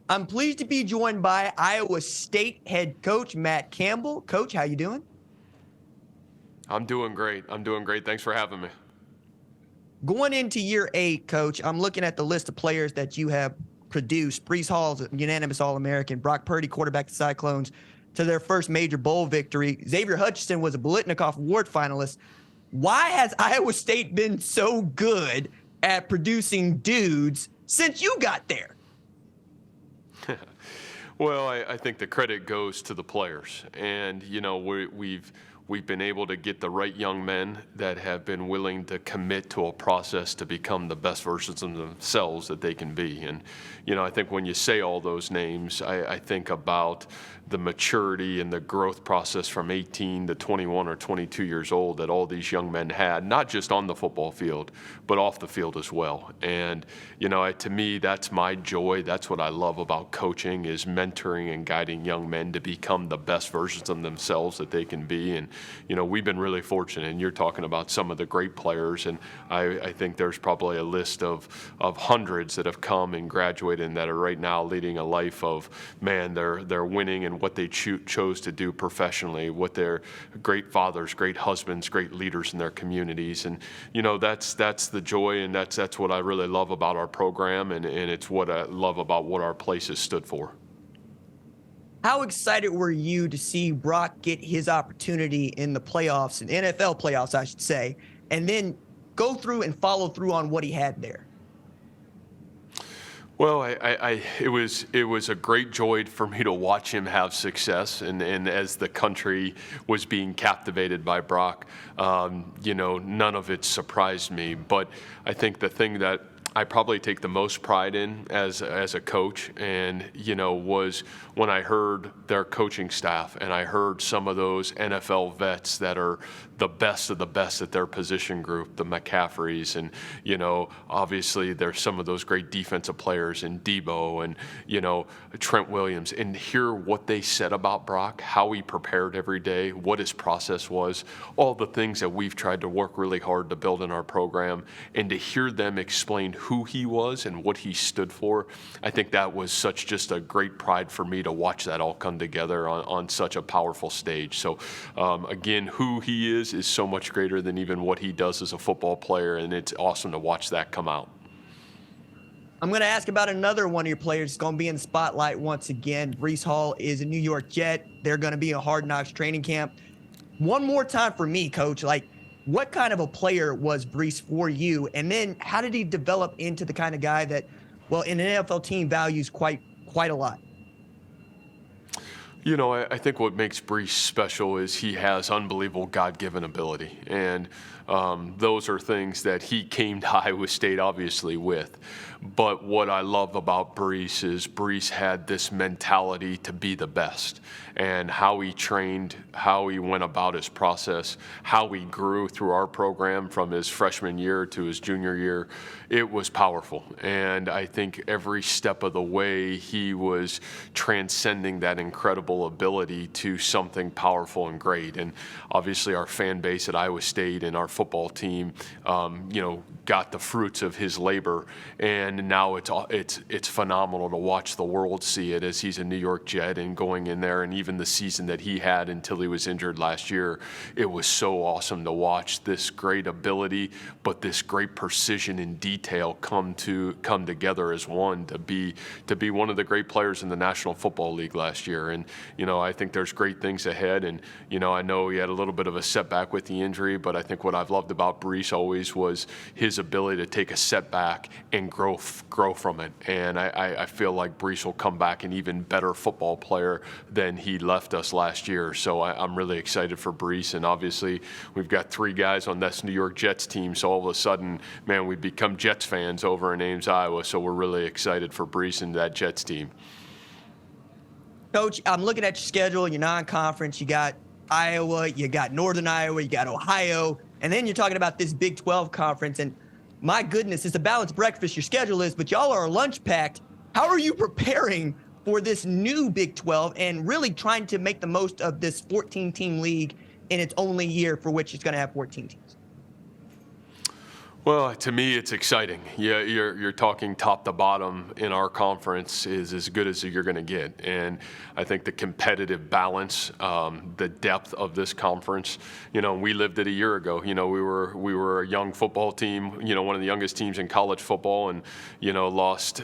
I'm pleased to be joined by Iowa State head coach Matt Campbell. Coach, how you doing? I'm doing great. Thanks for having me. Going into year 8, Coach, I'm looking at the list of players that you have produced. Breece Hall's a unanimous All-American. Brock Purdy, quarterback the Cyclones, to their first major bowl victory. Xavier Hutchinson was a Biletnikoff Award finalist. Why has Iowa State been so good at producing dudes since you got there? Well, I think the credit goes to the players, and we've been able to get the right young men that have been willing to commit to a process to become the best versions of themselves that they can be. And I think when you say all those names, I think about the maturity and the growth process from 18 to 21 or 22 years old that all these young men had, not just on the football field, but off the field as well. And to me, that's my joy. That's what I love about coaching, is mentoring and guiding young men to become the best versions of themselves that they can be. And we've been really fortunate. And you're talking about some of the great players, and I think there's probably a list of hundreds that have come and graduated and that are right now leading a life of, man, they're winning and what they chose to do professionally, what they're great fathers, great husbands, great leaders in their communities. And that's the joy, and that's what I really love about our program, and it's what I love about what our place has stood for. How excited were you to see Brock get his opportunity in the playoffs, in NFL playoffs, I should say, and then go through and follow through on what he had there? Well, it was a great joy for me to watch him have success, and as the country was being captivated by Brock, none of it surprised me. But I think the thing that I probably take the most pride in as a coach, and was when I heard their coaching staff, and I heard some of those NFL vets that are the best of the best at their position group, the McCaffreys, and obviously there's some of those great defensive players in Debo and Trent Williams, and hear what they said about Brock, how he prepared every day, what his process was, all the things that we've tried to work really hard to build in our program, and to hear them explain who he was and what he stood for. I think that was just a great pride for me to watch that all come together on such a powerful stage. So again, who he is so much greater than even what he does as a football player, and it's awesome to watch that come out. I'm going to ask about another one of your players that's going to be in the spotlight once again. Breece Hall is a New York Jet. They're going to be a Hard Knocks training camp. One more time for me, Coach, what kind of a player was Breece for you? And then how did he develop into the kind of guy that, in an NFL team values quite a lot? I think what makes Breece special is he has unbelievable God-given ability. And those are things that he came to Iowa State, obviously, with. But what I love about Breece is Breece had this mentality to be the best, and how he trained, how he went about his process, how he grew through our program from his freshman year to his junior year. It was powerful. And I think every step of the way he was transcending that incredible ability to something powerful and great. And obviously our fan base at Iowa State and our football team, got the fruits of his labor. And now it's phenomenal to watch the world see it as he's a New York Jet and going in there. And even the season that he had until he was injured last year, it was so awesome to watch this great ability, but this great precision and detail come together as one to be one of the great players in the National Football League last year. And I think there's great things ahead. And I know he had a little bit of a setback with the injury, but I think what I've loved about Breece always was his ability to take a setback and grow from it. And I feel like Breece will come back an even better football player than he left us last year. So I'm really excited for Breece. And obviously we've got 3 guys on this New York Jets team. So all of a sudden, man, we've become Jets fans over in Ames, Iowa. So we're really excited for Breece and that Jets team. Coach, I'm looking at your schedule, your non-conference. You got Iowa, you got Northern Iowa, you got Ohio, and then you're talking about this Big 12 conference. And my goodness, it's a balanced breakfast your schedule is, but y'all are lunch packed. How are you preparing for this new Big 12 and really trying to make the most of this 14-team league in its only year for which it's going to have 14 teams? Well, to me, it's exciting. Yeah, you're talking top to bottom in our conference is as good as you're going to get, and I think the competitive balance, the depth of this conference. We lived it a year ago. We were a young football team. One of the youngest teams in college football, and lost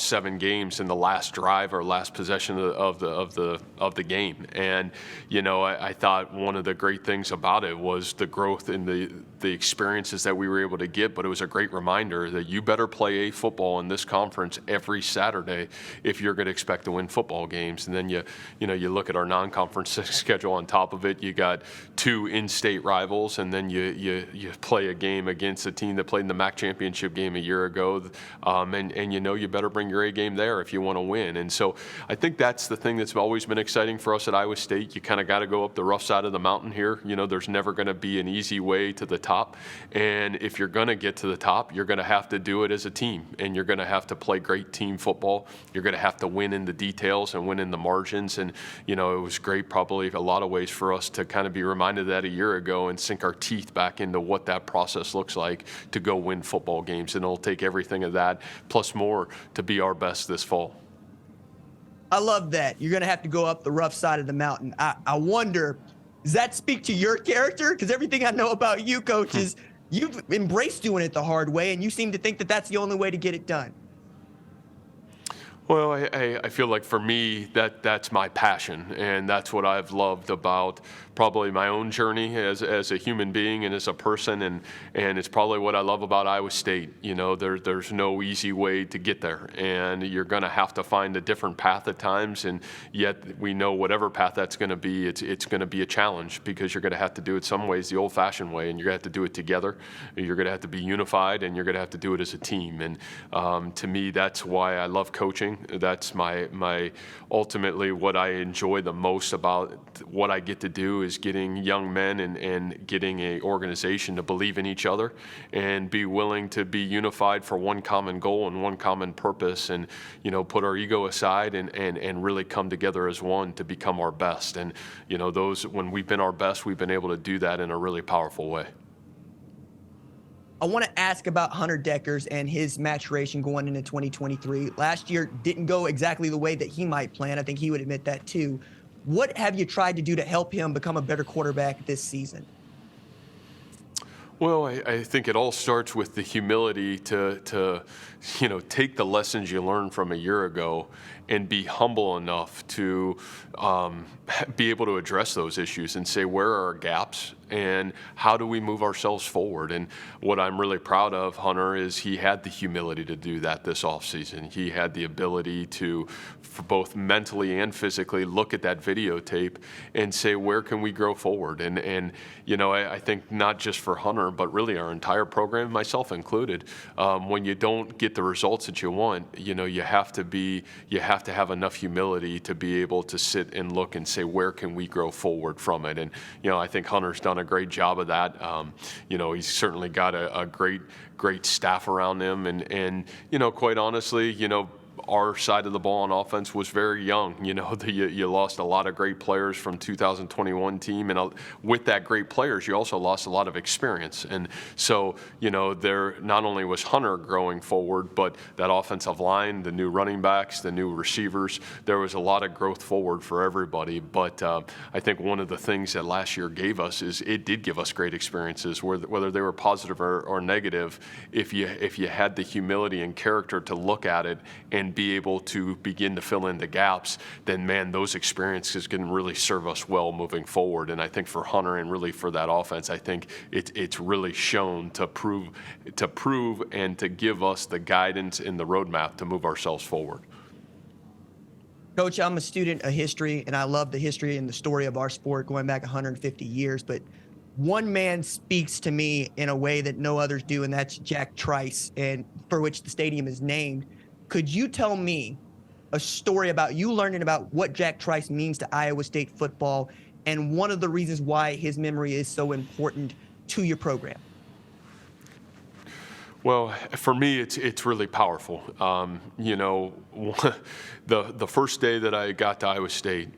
7 games in the last drive or last possession of the game. And I thought one of the great things about it was the growth in the experiences that we were able to get, but it was a great reminder that you better play a football in this conference every Saturday if you're going to expect to win football games. And then you look at our non-conference schedule on top of it. You got 2 in-state rivals, and then you play a game against a team that played in the MAC championship game a year ago, and you better bring your A game there if you want to win. And so I think that's the thing that's always been exciting for us at Iowa State. You kind of got to go up the rough side of the mountain here. There's never going to be an easy way to the top, and if you're going to get to the top, you're going to have to do it as a team, and you're going to have to play great team football. You're going to have to win in the details and win in the margins. And it was great, probably a lot of ways, for us to kind of be reminded of that a year ago and sink our teeth back into what that process looks like to go win football games. And it'll take everything of that plus more to be our best this fall. I love that. You're going to have to go up the rough side of the mountain. I wonder, does that speak to your character? Because everything I know about you, Coach, is you've embraced doing it the hard way, and you seem to think that that's the only way to get it done. Well, I feel like for me, that's my passion, and that's what I've loved about probably my own journey as a human being and as a person, and it's probably what I love about Iowa State. There's no easy way to get there, and you're going to have to find a different path at times, and yet we know whatever path that's going to be, it's going to be a challenge, because you're going to have to do it some ways the old-fashioned way, and you're going to have to do it together. You're going to have to be unified, and you're going to have to do it as a team. And to me, that's why I love coaching. That's my ultimately what I enjoy the most about what I get to do is getting young men and getting an organization to believe in each other and be willing to be unified for one common goal and one common purpose, and put our ego aside and really come together as one to become our best. And when we've been our best, we've been able to do that in a really powerful way. I want to ask about Hunter Dekkers and his maturation going into 2023. Last year didn't go exactly the way that he might plan. I think he would admit that too. What have you tried to do to help him become a better quarterback this season? Well, I think it all starts with the humility to take the lessons you learned from a year ago and be humble enough to be able to address those issues and say, where are our gaps and how do we move ourselves forward? And what I'm really proud of Hunter is he had the humility to do that this offseason. He had the ability to, for both mentally and physically, look at that videotape and say, where can we grow forward? And I think not just for Hunter, but really our entire program, myself included, when you don't get the results that you want, you have to have enough humility to be able to sit and look and say, where can we grow forward from it? And I think Hunter's done a great job of that. He's certainly got a great staff around him, and quite honestly, our side of the ball on offense was very young. You lost a lot of great players from 2021 team, and with that great players, you also lost a lot of experience. And so, there not only was Hunter growing forward, but that offensive line, the new running backs, the new receivers, there was a lot of growth forward for everybody. But I think one of the things that last year gave us is it did give us great experiences, whether they were positive or negative. If you had the humility and character to look at it and be able to begin to fill in the gaps, then man, those experiences can really serve us well moving forward. And I think for Hunter and really for that offense, I think it's really shown to prove and to give us the guidance and the roadmap to move ourselves forward. Coach, I'm a student of history, and I love the history and the story of our sport going back 150 years. But one man speaks to me in a way that no others do, and that's Jack Trice, and for which the stadium is named. Could you tell me a story about you learning about what Jack Trice means to Iowa State football and one of the reasons why his memory is so important to your program? Well, for me, it's really powerful. The first day that I got to Iowa State,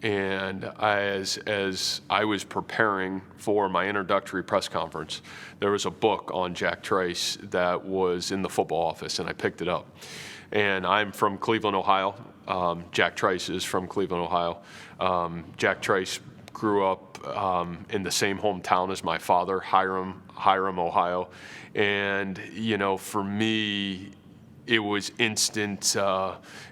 And as I was preparing for my introductory press conference, there was a book on Jack Trice that was in the football office, and I picked it up. And I'm from Cleveland, Ohio. Jack Trice is from Cleveland, Ohio. Jack Trice grew up in the same hometown as my father, Hiram, Ohio. And, for me, it was instant.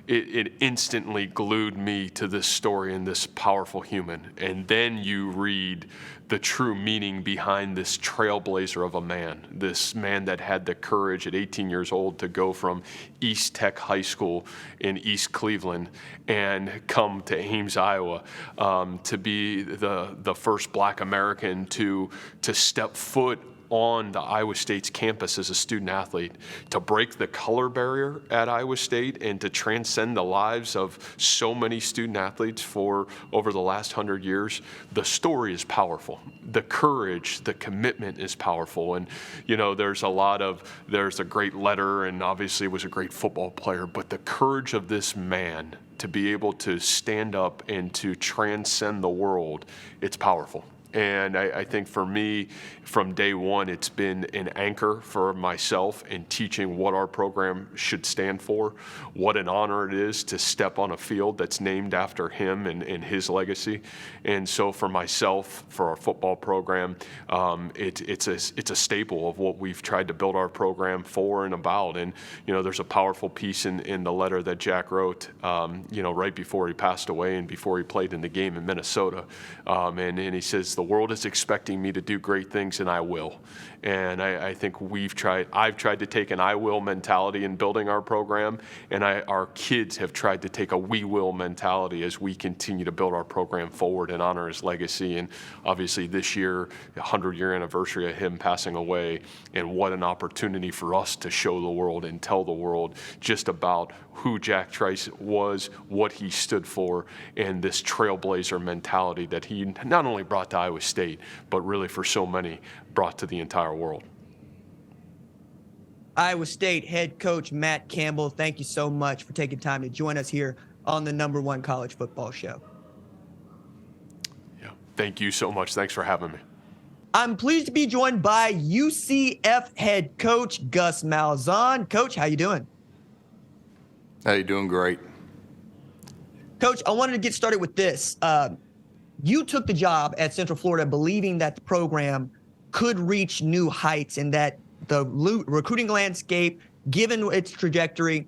It instantly glued me to this story and this powerful human. And then you read the true meaning behind this trailblazer of a man, this man that had the courage at 18 years old to go from East Tech High School in East Cleveland and come to Ames, Iowa, to be the first Black American to step foot on the Iowa State's campus as a student athlete, to break the color barrier at Iowa State and to transcend the lives of so many student athletes for over the last 100 years. The story is powerful. The courage, the commitment is powerful. And, there's a great letter, and obviously was a great football player, but the courage of this man to be able to stand up and to transcend the world, it's powerful. And I think for me, from day one, it's been an anchor for myself in teaching what our program should stand for, what an honor it is to step on a field that's named after him and his legacy. And so for myself, for our football program, it's a staple of what we've tried to build our program for and about. And, there's a powerful piece in the letter that Jack wrote, right before he passed away and before he played in the game in Minnesota. And he says, "The world is expecting me to do great things, and I will." And I think I've tried to take an I will mentality in building our program, and our kids have tried to take a we will mentality as we continue to build our program forward and honor his legacy. And obviously this year, 100-year anniversary of him passing away, and what an opportunity for us to show the world and tell the world just about who Jack Trice was, what he stood for, and this trailblazer mentality that he not only brought to Iowa State, but really for so many brought to the entire world. Iowa State head coach Matt Campbell, thank you so much for taking time to join us here on the #1 college football show. Yeah, thank you so much. Thanks for having me. I'm pleased to be joined by UCF head coach Gus Malzahn. Coach, how you doing? Hey, doing great. Coach, I wanted to get started with this. You took the job at Central Florida believing that the program could reach new heights and that the recruiting landscape, given its trajectory,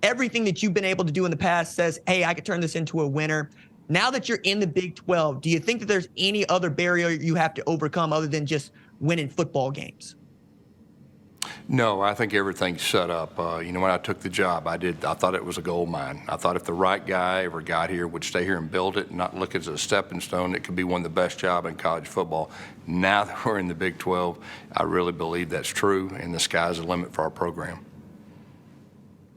everything that you've been able to do in the past says, hey, I could turn this into a winner. Now that you're in the Big 12, do you think that there's any other barrier you have to overcome other than just winning football games? No, I think everything's set up. When I took the job, I thought it was a gold mine. I thought if the right guy ever got here, would stay here and build it and not look as a stepping stone, it could be one of the best jobs in college football. Now that we're in the Big 12, I really believe that's true, and the sky's the limit for our program.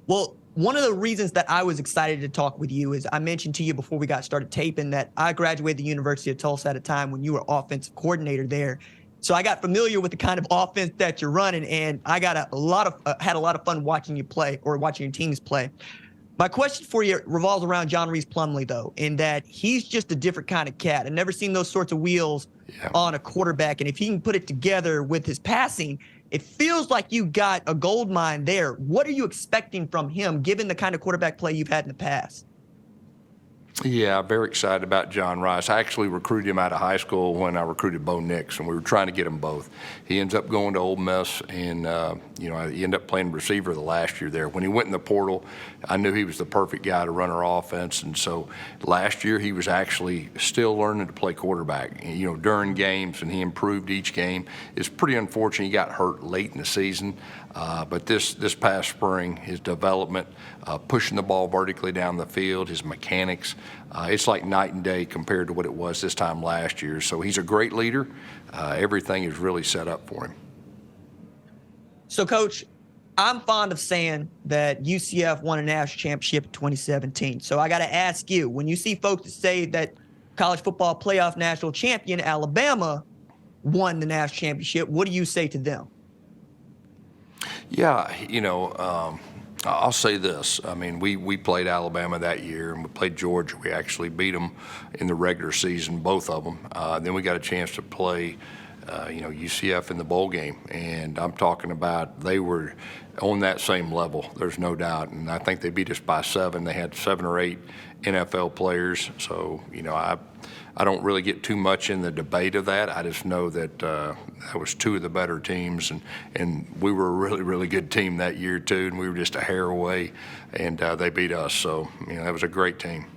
Well, one of the reasons that I was excited to talk with you is I mentioned to you before we got started taping that I graduated the University of Tulsa at a time when you were offensive coordinator there. So I got familiar with the kind of offense that you're running, and I got had a lot of fun watching you play or watching your teams play. My question for you revolves around John Reese Plumlee, though, in that he's just a different kind of cat. I've never seen those sorts of wheels on a quarterback, and if he can put it together with his passing, it feels like you got a gold mine there. What are you expecting from him, given the kind of quarterback play you've had in the past? Yeah, very excited about John Rice. I actually recruited him out of high school when I recruited Bo Nix, and we were trying to get them both. He ends up going to Ole Miss, and he ended up playing receiver the last year there. When he went in the portal, I knew he was the perfect guy to run our offense, and so last year he was actually still learning to play quarterback. During games, and he improved each game. It's pretty unfortunate he got hurt late in the season, but this past spring, his development, pushing the ball vertically down the field, his mechanics, it's like night and day compared to what it was this time last year. So he's a great leader. Everything is really set up for him. So, Coach, I'm fond of saying that UCF won a national championship in 2017. So I got to ask you, when you see folks that say that college football playoff national champion Alabama won the national championship, what do you say to them? Yeah, I'll say this. I mean, we played Alabama that year, and we played Georgia. We actually beat them in the regular season, both of them. Then we got a chance to play, UCF in the bowl game, and I'm talking about they were on that same level. There's no doubt, and I think they beat us by 7. They had 7 or 8 NFL players, so I don't really get too much in the debate of that. I just know that that was 2 of the better teams, and we were a really, really good team that year too, and we were just a hair away, and they beat us. So, that was a great team.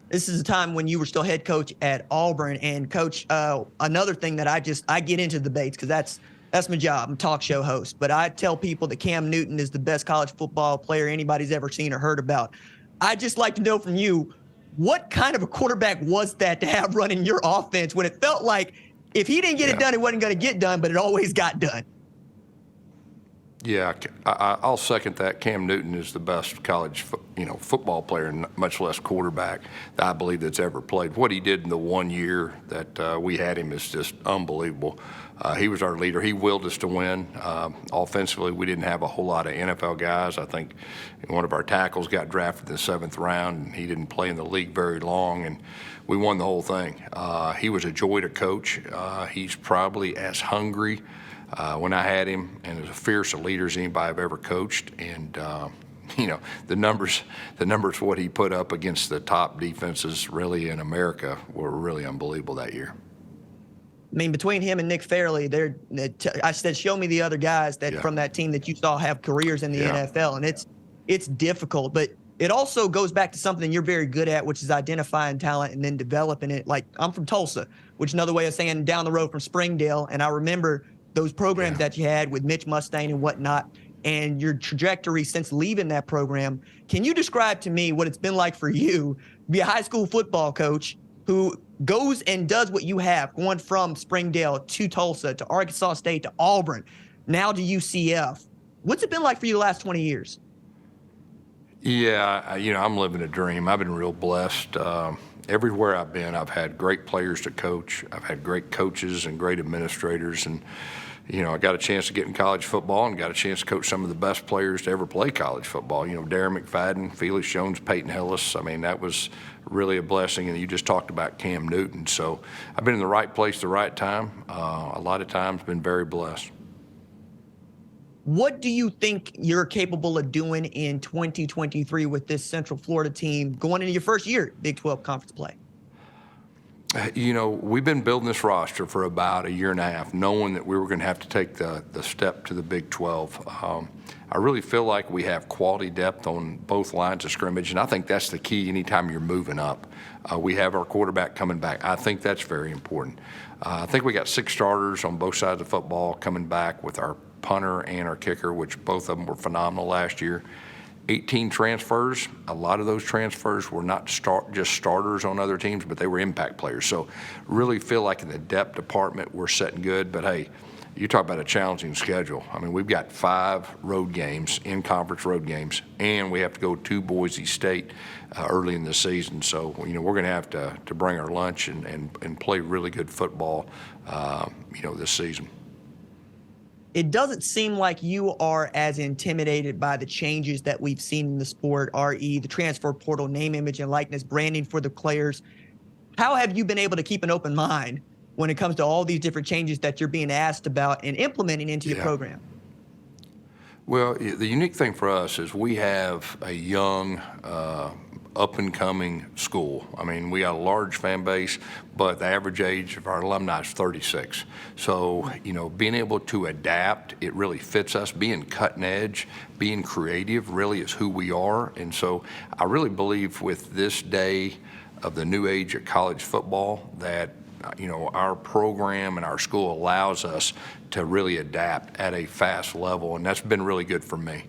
This is a time when you were still head coach at Auburn. And, Coach, another thing that I get into debates because that's my job. I'm a talk show host. But I tell people that Cam Newton is the best college football player anybody's ever seen or heard about. I'd just like to know from you, what kind of a quarterback was that to have running your offense when it felt like if he didn't get it done, it wasn't going to get done, but it always got done? Yeah, I'll second that. Cam Newton is the best college football player, much less quarterback, that I believe that's ever played. What he did in the 1 year that we had him is just unbelievable. He was our leader. He willed us to win. Offensively, we didn't have a whole lot of NFL guys. I think one of our tackles got drafted in the 7th round, and he didn't play in the league very long, and we won the whole thing. He was a joy to coach. He's probably as hungry when I had him and as fierce a leader as anybody I've ever coached. And, the numbers what he put up against the top defenses really in America were really unbelievable that year. I mean, between him and Nick Fairley, I said, show me the other guys from that team that you saw have careers in the NFL. And it's difficult, but it also goes back to something you're very good at, which is identifying talent and then developing it. Like, I'm from Tulsa, which is another way of saying down the road from Springdale. And I remember those programs that you had with Mitch Mustaine and whatnot, and your trajectory since leaving that program. Can you describe to me what it's been like for you to be a high school football coach who goes and does what you have, going from Springdale to Tulsa to Arkansas State to Auburn, now to UCF? What's it been like for you the last 20 years? Yeah, I'm living a dream. I've been real blessed. Everywhere I've been, I've had great players to coach. I've had great coaches and great administrators. And, I got a chance to get in college football and got a chance to coach some of the best players to ever play college football. Darren McFadden, Felix Jones, Peyton Hillis. I mean, that was really a blessing. And you just talked about Cam Newton. So I've been in the right place, the right time. A lot of times been very blessed. What do you think you're capable of doing in 2023 with this Central Florida team going into your first year Big 12 conference play? We've been building this roster for about a year and a half, knowing that we were going to have to take the step to the Big 12. I really feel like we have quality depth on both lines of scrimmage, and I think that's the key anytime you're moving up. We have our quarterback coming back. I think that's very important. I think we got 6 starters on both sides of football coming back with our punter and our kicker, which both of them were phenomenal last year. 18 transfers. A lot of those transfers were not just starters on other teams, but they were impact players. So really feel like in the depth department we're setting good. But, hey, you talk about a challenging schedule. I mean, we've got 5 road games, in-conference road games, and we have to go to Boise State early in the season. So, we're going to have to bring our lunch and play really good football, this season. It doesn't seem like you are as intimidated by the changes that we've seen in the sport, the transfer portal, name, image, and likeness, branding for the players. How have you been able to keep an open mind when it comes to all these different changes that you're being asked about and implementing into your program? Well, the unique thing for us is we have a young, up-and-coming school. I mean, we got a large fan base, but the average age of our alumni is 36. So, being able to adapt, it really fits us. Being cutting edge, being creative really is who we are. And so I really believe with this day of the new age of college football that, our program and our school allows us to really adapt at a fast level, and that's been really good for me.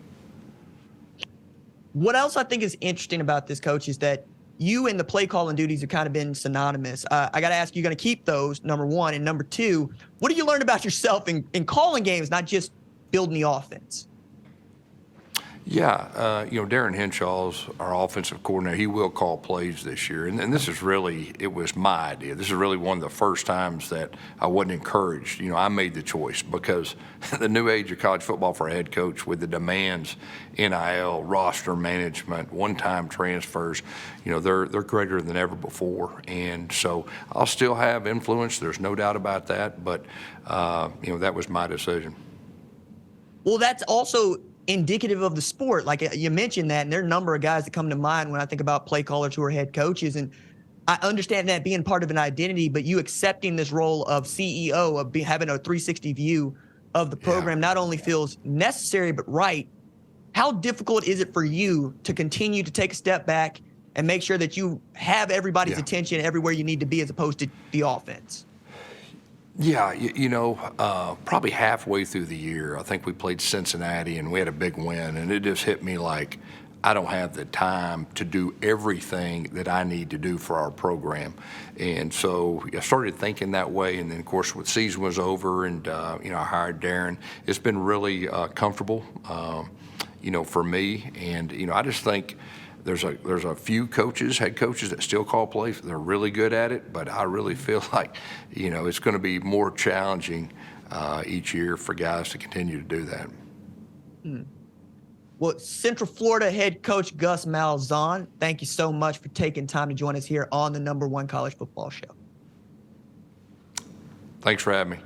What else I think is interesting about this, Coach, is that you and the play calling duties have kind of been synonymous. I got to ask, you're going to keep those, number one. And number two, what do you learn about yourself in calling games, not just building the offense? Yeah, Darren Henshaw's our offensive coordinator. He will call plays this year. And this is really, it was my idea. This is really one of the first times that I wasn't encouraged. I made the choice because the new age of college football for a head coach with the demands, NIL, roster management, one-time transfers, they're greater than ever before. And so I'll still have influence. There's no doubt about that. But, that was my decision. Well, that's also indicative of the sport. Like you mentioned that, and there are a number of guys that come to mind when I think about play callers who are head coaches. And I understand that being part of an identity, but you accepting this role of CEO, of having a 360 view of the program, not only feels necessary, but right. How difficult is it for you to continue to take a step back and make sure that you have everybody's attention everywhere you need to be as opposed to the offense? Yeah, probably halfway through the year, I think we played Cincinnati and we had a big win, and it just hit me like I don't have the time to do everything that I need to do for our program. And so I started thinking that way, and then, of course, when the season was over and, I hired Darren, it's been really comfortable, for me. And, I just think there's a few head coaches that still call plays. They're really good at it, but I really feel like, it's going to be more challenging each year for guys to continue to do that. Well, Central Florida head coach Gus Malzahn, thank you so much for taking time to join us here on the #1 College Football Show. Thanks for having me.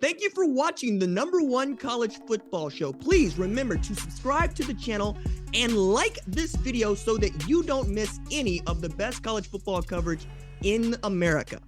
Thank you for watching the #1 College Football Show. Please remember to subscribe to the channel and like this video so that you don't miss any of the best college football coverage in America.